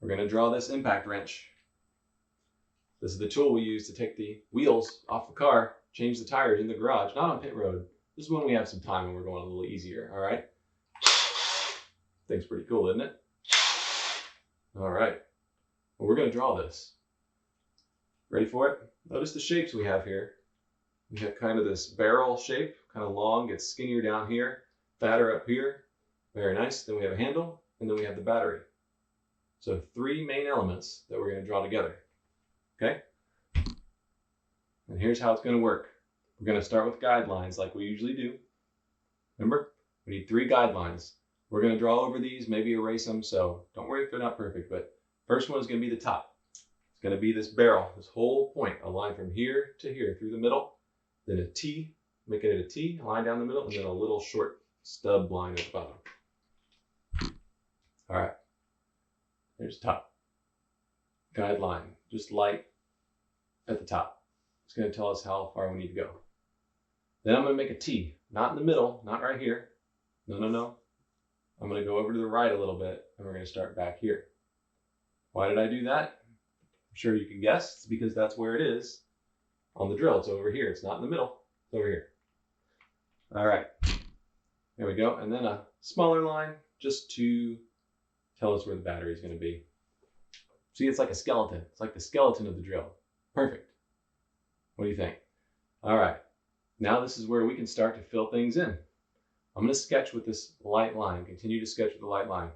we're going to draw this impact wrench. This is the tool we use to take the wheels off the car, change the tires in the garage, not on pit road. This is when we have some time and we're going a little easier, all right? Thing's pretty cool, isn't it? All right, well, we're going to draw this. Ready for it? Notice the shapes we have here. We have kind of this barrel shape, kind of long, gets skinnier down here, fatter up here. Very nice. Then we have a handle, and then we have the battery. So 3 main elements that we're going to draw together. Okay? And here's how it's going to work. We're going to start with guidelines like we usually do. Remember, we need 3 guidelines. We're going to draw over these, maybe erase them, so don't worry if they're not perfect, but first one is going to be the top. It's going to be this barrel, this whole point, a line from here to here through the middle, then a T, making it a T, a line down the middle, and then a little short stub line at the bottom. All right, here's the top. Guideline, just light at the top. It's going to tell us how far we need to go. Then I'm going to make a T, not in the middle, not right here. No, no, no. I'm going to go over to the right a little bit, and we're going to start back here. Why did I do that? I'm sure you can guess. It's because that's where it is on the drill. It's over here. It's not in the middle. It's over here. All right. There we go. And then a smaller line just to tell us where the battery is going to be. See, it's like a skeleton. It's like the skeleton of the drill. Perfect. What do you think? All right. Now this is where we can start to fill things in. I'm going to sketch with this light line. Continue to sketch with the light line.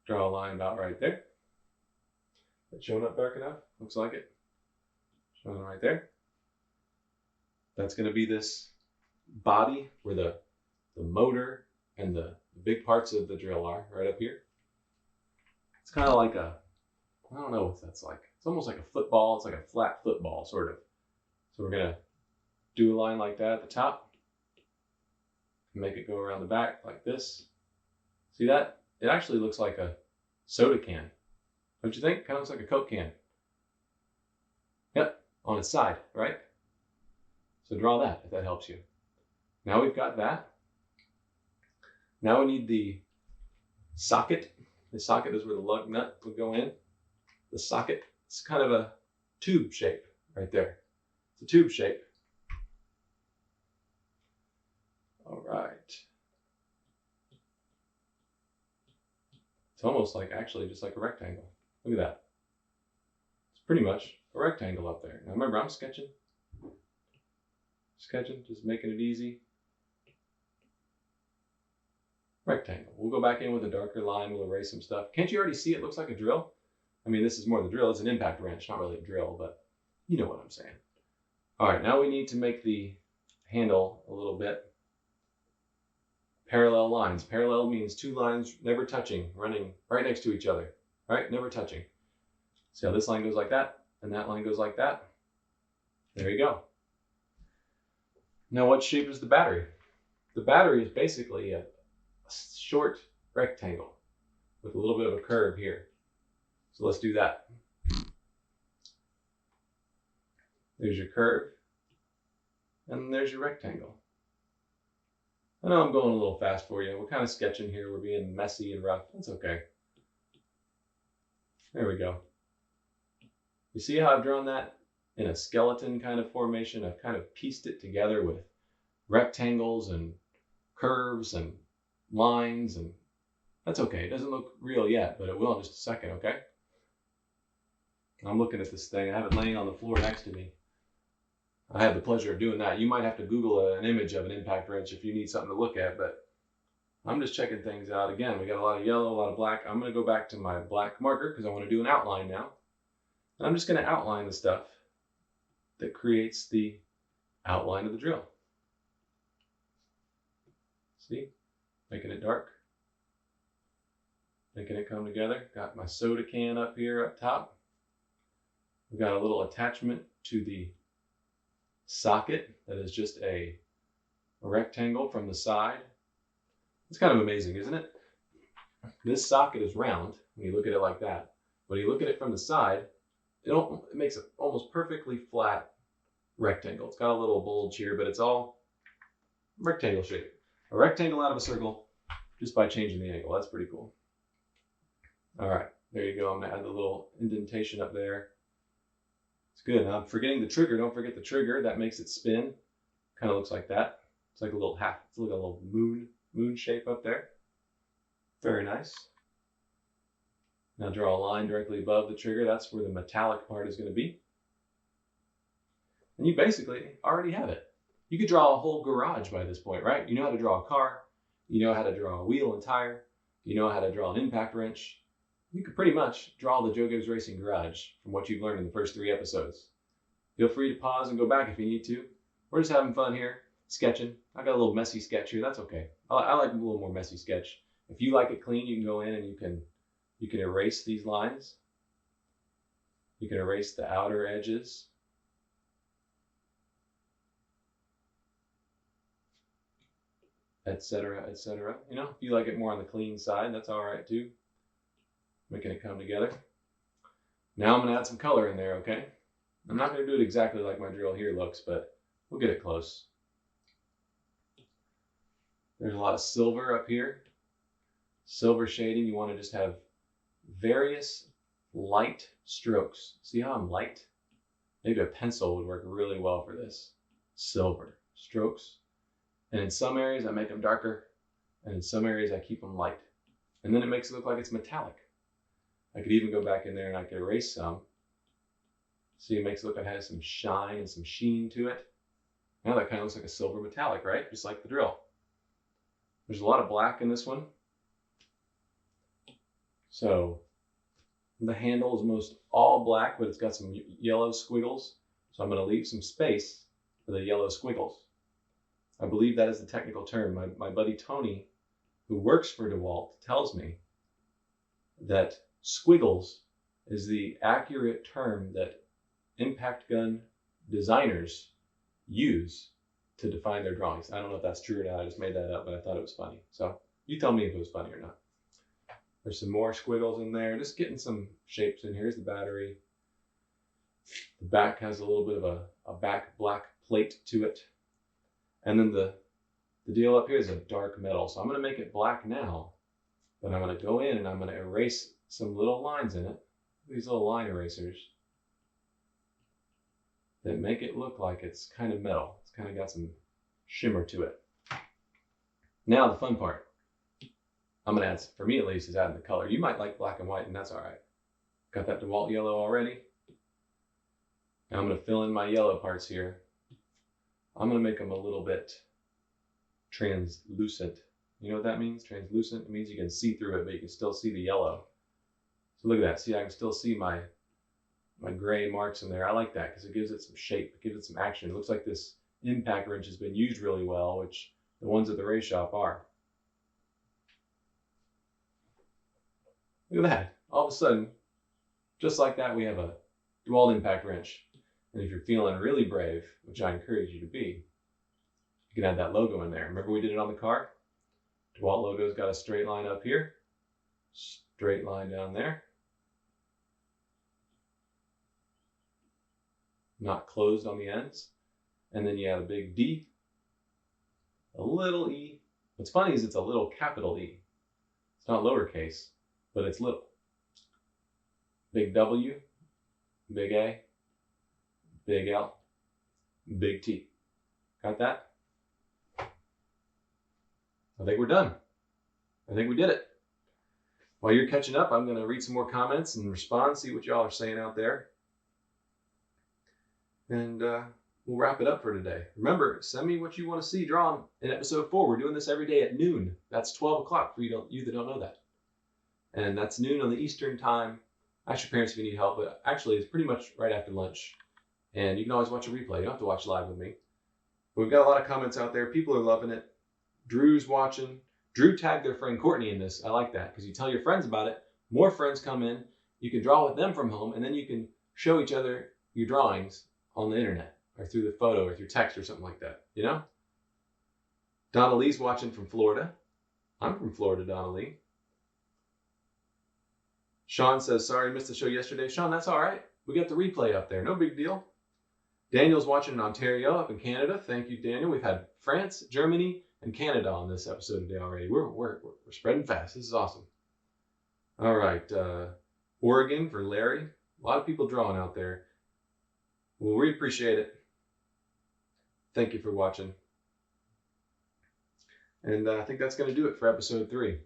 Draw a line about right there. That's showing up dark enough? Looks like it. Showing right there. That's going to be this body where the motor and the big parts of the drill are, right up here. It's kind of like a, I don't know what that's like. It's almost like a football. It's like a flat football, sort of. So we're going to do a line like that at the top. Make it go around the back like this. See that? It actually looks like a soda can. Don't you think? Kind of looks like a Coke can. Yep, on its side, right? So draw that if that helps you. Now we've got that. Now we need the socket. The socket is where the lug nut would go in. The socket, it's kind of a tube shape right there. It's a tube shape. All right. It's almost like, actually, just like a rectangle. Look at that. It's pretty much a rectangle up there. Now remember, I'm sketching. Just making it easy. Rectangle. We'll go back in with a darker line. We'll erase some stuff. Can't you already see it looks like a drill? I mean, this is more the drill. It's an impact wrench, not really a drill, but you know what I'm saying. All right, now we need to make the handle a little bit. Parallel lines. Parallel means 2 lines never touching, running right next to each other, right? Never touching. See how this line goes like that, and that line goes like that? There you go. Now what shape is the battery? The battery is basically a short rectangle with a little bit of a curve here. So let's do that. There's your curve, and there's your rectangle. I know I'm going a little fast for you. We're kind of sketching here. We're being messy and rough. That's okay. There we go. You see how I've drawn that in a skeleton kind of formation? I've kind of pieced it together with rectangles and curves and lines, and that's okay. It doesn't look real yet, but it will in just a second, okay? I'm looking at this thing. I have it laying on the floor next to me. I have the pleasure of doing that. You might have to Google an image of an impact wrench if you need something to look at, but I'm just checking things out. Again, we got a lot of yellow, a lot of black. I'm going to go back to my black marker because I want to do an outline now. And I'm just going to outline the stuff that creates the outline of the drill. See? Making it dark. Making it come together. Got my soda can up here up top. We've got a little attachment to the socket that is just a rectangle from the side. It's kind of amazing, isn't it? This socket is round when you look at it like that. When you look at it from the side, it makes an almost perfectly flat rectangle. It's got a little bulge here, but it's all rectangle shape. A rectangle out of a circle just by changing the angle. That's pretty cool. All right, there you go. I'm gonna add the little indentation up there. It's good. Now I'm forgetting the trigger. Don't forget the trigger. That makes it spin. Kind of looks like that. It's like a little it's like a little moon shape up there. Very nice. Now draw a line directly above the trigger. That's where the metallic part is going to be. And you basically already have it. You could draw a whole garage by this point, right? You know how to draw a car. You know how to draw a wheel and tire. You know how to draw an impact wrench. You could pretty much draw the Joe Gibbs Racing garage from what you've learned in the first 3 episodes. Feel free to pause and go back if you need to. We're just having fun here, sketching. I got a little messy sketch here. That's okay. I like a little more messy sketch. If you like it clean, you can go in and you can erase these lines. You can erase the outer edges. Etc., etc. You know, if you like it more on the clean side, that's all right too. Making it come together. Now I'm going to add some color in there, okay? I'm not going to do it exactly like my drill here looks, but we'll get it close. There's a lot of silver up here. Silver shading, you want to just have various light strokes. See how I'm light? Maybe a pencil would work really well for this. Silver strokes. And in some areas I make them darker, and in some areas I keep them light. And then it makes it look like it's metallic. I could even go back in there and I could erase some. See, it makes it look like it has some shine and some sheen to it. Now that kind of looks like a silver metallic, right? Just like the drill. There's a lot of black in this one. So the handle is most all black, but it's got some yellow squiggles. So I'm going to leave some space for the yellow squiggles. I believe that is the technical term. My buddy Tony, who works for Dewalt, tells me that squiggles is the accurate term that impact gun designers use to define their drawings. I don't know if that's true or not. I just made that up, but I thought it was funny. So you tell me if it was funny or not. There's some more squiggles in there. Just getting some shapes in. Here's the battery. The back has a little bit of a back black plate to it. And then the deal up here is a dark metal. So I'm going to make it black now, but I'm going to go in and I'm going to erase some little lines in it. These little line erasers that make it look like it's kind of metal. It's kind of got some shimmer to it. Now the fun part. I'm going to add, for me at least, is adding the color. You might like black and white, and that's all right. Got that Dewalt yellow already. Now I'm going to fill in my yellow parts here. I'm going to make them a little bit translucent. You know what that means? Translucent? It means you can see through it, but you can still see the yellow. So look at that. See, I can still see my gray marks in there. I like that because it gives it some shape. It gives it some action. It looks like this impact wrench has been used really well, which the ones at the race shop are. Look at that. All of a sudden, just like that, we have a Dewalt Impact Wrench. And if you're feeling really brave, which I encourage you to be, you can add that logo in there. Remember we did it on the car? Dewalt logo's got a straight line up here, straight line down there. Not closed on the ends. And then you add a big D, a little E. What's funny is it's a little capital E. It's not lowercase, but it's little. Big W, big A, big L, big T. Got that? I think we're done. I think we did it. While you're catching up, I'm going to read some more comments and respond, see what y'all are saying out there. And we'll wrap it up for today. Remember, send me what you want to see drawn in episode 4. We're doing this every day at noon. That's 12 o'clock for you that don't know that. And that's noon on the Eastern time. Ask your parents if you need help, but actually it's pretty much right after lunch. And you can always watch a replay. You don't have to watch live with me. But we've got a lot of comments out there. People are loving it. Drew's watching. Drew tagged their friend Courtney in this. I like that because you tell your friends about it. More friends come in. You can draw with them from home, and then you can show each other your drawings on the internet or through the photo or through text or something like that. You know? Donna Lee's watching from Florida. I'm from Florida, Donna Lee. Sean says, sorry, missed the show yesterday. Sean, that's all right. We got the replay up there. No big deal. Daniel's watching in Ontario up in Canada. Thank you, Daniel. We've had France, Germany, and Canada on this episode today already. We're spreading fast. This is awesome. All right, Oregon for Larry. A lot of people drawing out there. Well, we appreciate it. Thank you for watching. And I think that's going to do it for episode 3.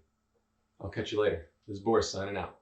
I'll catch you later. This is Boris signing out.